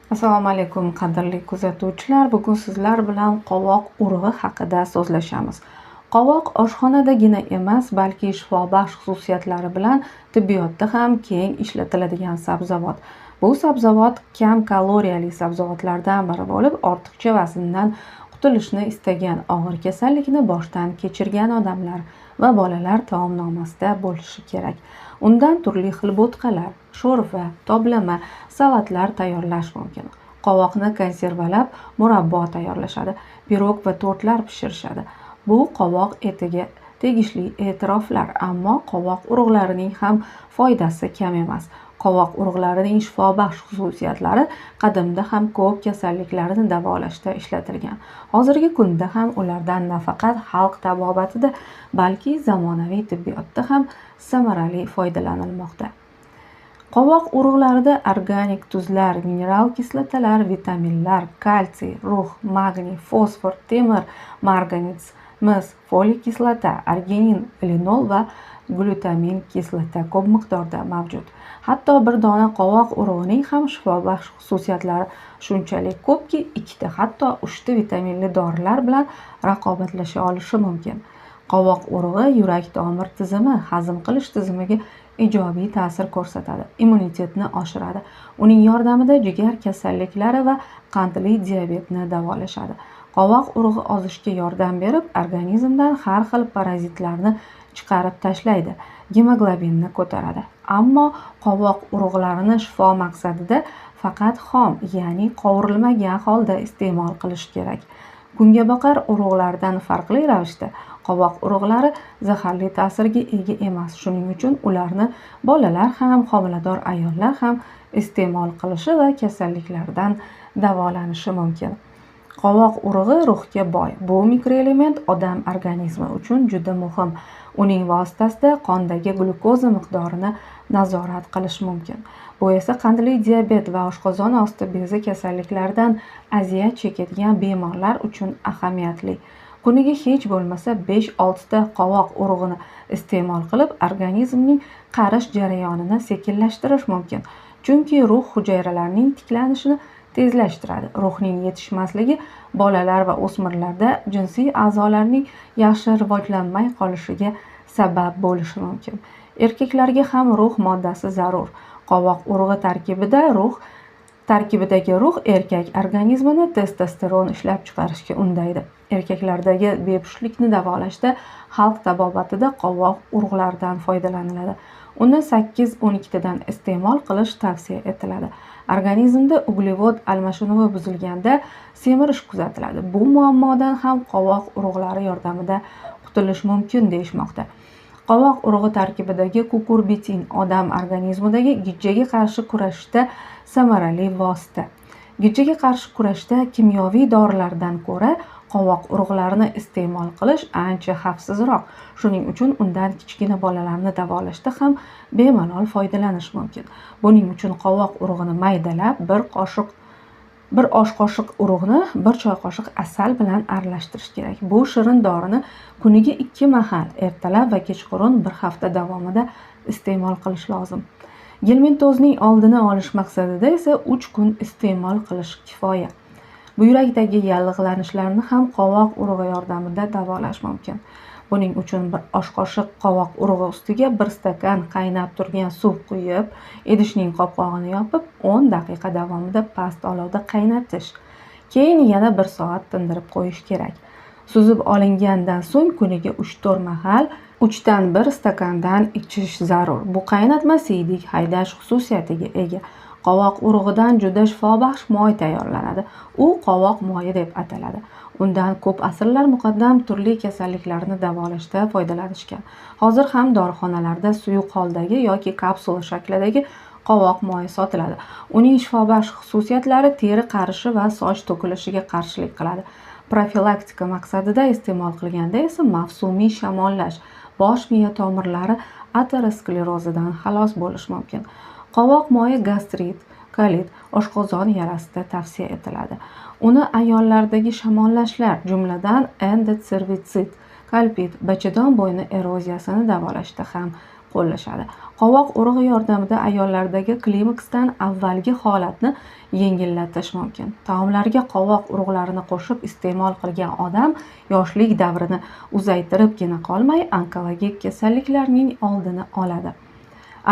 Assalomu alaykum qadrli kuzatuvchilar. Bugun sizlar bilan qovoq urug'i haqida so'zlashamiz. Qovoq oshxonadagina emas, balki shifobaxsh xususiyatlari bilan tibbiyotda ham keng ishlatiladigan sabzavot. Bu sabzavot kam kaloriyali sabzavotlardan biri bo'lib, ortiqcha vazndan qutulishni istagan, og'ir kasallikni boshdan kechirgan odamlar va bolalar taomnomasida bo'lishi kerak. Undan turli xil bo'tqalar, sho'rva, toblama, salatlar tayyorlash mumkin. Qovoqni konservalab, murabbo tayyorlashadi, pirog va tortlar pishirishadi. Bu qovoq etiga tegishli e'tiroflar, ammo qovoq urug'larining ham foydasi kam emas. Qovoq urug'larining shifobaxsh xususiyatlari qadimda ham ko'p kasalliklarni davolashda ishlatilgan. Hozirgi kunda ham ulardan nafaqat xalq tabobatida, balki zamonaviy tibbiyotda ham samarali foydalanilmoqda. Qovoq urug'larida organik tuzlar, mineral kislotalar, vitaminlar, kalsiy, rux, magniy, fosfor, temir, marganец, mis, folik kislota, arginin, linol va glutamin kislota ko'p miqdorda mavjud. Hatto bir dona qovoq urug'ining ham shifobaxsh xususiyatlari shunchalik ko'pki, 2 hatto 3 vitaminli dorilar bilan raqobatlasha olishi mumkin. Qovoq urug'i yurak-tomir tizimi, hazm qilish tizimiga ijobiy ta'sir ko'rsatadi, immunitetni oshiradi. Uning yordamida jigar kasalliklari va qandli diabetni davolashadi. Qovoq urug'i ozishga yordam berib, organizmdan har xil parazitlarni chiqarib tashlaydi, gemoglobinni ko'taradi. Ammo qovoq urug'larini shifo maqsadida faqat xom, ya'ni qovurilmagan holda iste'mol qilish kerak. Kungaboqar urug'lardan farqli ravishda qovoq urug'lari zaharli ta'sirga ega emas. Shuning uchun ularni bolalar ham, homilador ayollar ham iste'mol qilishi va kasalliklardan davolanishi mumkin. Qovoq urug'i ruhga boy. Bu mikroelement odam organizmi uchun juda muhim. Uning vositasida qondagi glyukoza miqdorini nazorat qilish mumkin. Bu esa qandli diabet va oshqozon osti bezi kasalliklaridan aziyat chekadigan bemorlar uchun ahamiyatli. Kuniga hech bo'lmasa 5-6 qovoq urug'ini iste'mol qilib, organizmning qarish jarayonini sekinlashtirish mumkin. Chunki ruh hujayralarining tiklanishini tezlashtiradi. Ruhning yetishmasligi bolalar va o'smirlarda jinsiy a'zolarning yaxshi rivojlanmay qolishiga sabab bo'lishi mumkin. Erkaklarga ham ruh moddasi zarur. Qovoq urug'i tarkibidagi rux erkak organizmini testosteron ishlab chiqarishga undaydi. Erkaklardagi bepushtlikni davolashda xalq tabobatida qovoq urug'laridan foydalaniladi. Uni 8-12 dan iste'mol qilish tavsiya etiladi. Organizmda uglevod almashinuvi buzilganda semirish kuzatiladi. Bu muammodan ham qovoq urug'lari yordamida qutulish mumkin deyishmoqda. Qovoq urug'i tarkibidagi kukurbitin odam organizmidagi gijjaga qarshi kurashishda samarali vosita. Gijjaga qarshi kurashda kimyoviy dorilardan ko'ra qovoq urug'larini iste'mol qilish ancha xavfsizroq. Shuning uchun undan kichkina bolalarni davolashda ham bemalol foydalanish mumkin. Buning uchun qovoq urug'ini maydalab, bir osh qoshiq urug'ni 1 choy qoshiq asal bilan aralashtirish kerak. Bu shirin dorini kuniga 2 mahal, ertalab va kechqurun 1 hafta davomida iste'mol qilish lozim. Gelmentozning oldini olish maqsadida esa 3 kun iste'mol qilish kifoya. Buyrakdagi yallig'lanishlarni ham qovoq urug'i yordamida davolash mumkin. Buning uchun 1 osh qoshiq qovoq urug'i ustiga 1 stakan qaynab turgan suv quyib, idishning qopqog'ini yopib, 10 daqiqa davomida past olovda qaynatish. Keyin yana 1 soat tindirib qo'yish kerak. Suzib olingandan so'ng kuniga 3-4 mahal 3 dan 1 stakandan ichish zarur. Bu qaynatma siydik haydash xususiyatiga ega. Qovoq urug'idan juda shifobaxsh moy tayyorlanadi. U qovoq moyi deb ataladi. Undan ko'p asrlar muqaddam turli kasalliklarni davolashda foydalanishgan. Hozir ham dorixonalarda suyuq holdagi yoki kapsula shaklidagi qovoq moyi sotiladi. Uning shifobaxsh xususiyatlari teri qarishi va soch to'kilishiga qarshilik qiladi. Profilaktika maqsadida iste'mol qilganda esa mavsumiy shamollash, bosh miya tomirlari aterosklerozidan xalos bo'lish mumkin. Qovoq moyi gastrit, kolit, oshqozon yarasida tavsiya etiladi. Uni ayollardagi shamollashlar, jumladan endoservitsit, kalpit, bachadon bo'yni eroziyasini davolashda ham qo'llashadi. Qovoq urug'i yordamida ayollardagi klimaksdan avvalgi holatni yengillatish mumkin. Taomlarga qovoq urug'larini qo'shib iste'mol qilgan odam yoshlik davrini uzaytiribgina qolmay, onkologik kasalliklarning oldini oladi.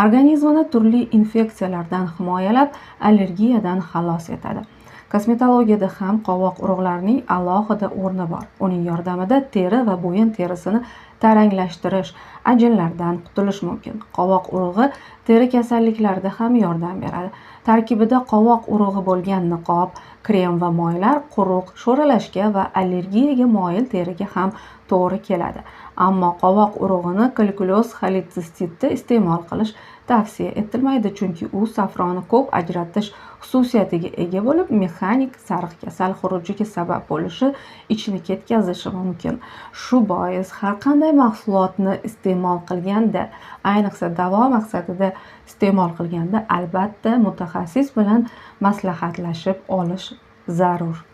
Organizmni turli infeksiyalardan himoyalab, allergiyadan xalos etadi. Kosmetologiyada ham qovoq urug'larining alohida o'rni bor. Uning yordamida teri va bo'yin terisini taranglashtirish, ajinlardan qutulish mumkin. Qovoq urug'i teri kasalliklarida ham yordam beradi. Tarkibida qovoq urug'i bo'lgan niqob, krem va moylar quruq, sho'ralashga va allergiyaga moyil teriga ham to'g'ri keladi. Ammo qovoq urug'ini glikoz xoletsistitda iste'mol qilish tavsiya etilmaydi, chunki u safroni ko'p ajratish xususiyatiga ega bo'lib, mexanik sariq kasal xurujiga sabab bo'lishi, ichni ketkazishi mumkin. Shu bois har qanday mahsulotni iste'mol qilganda, ayniqsa davo maqsadida iste'mol qilganda, albatta mutaxassis bilan maslahatlashib olish zarur.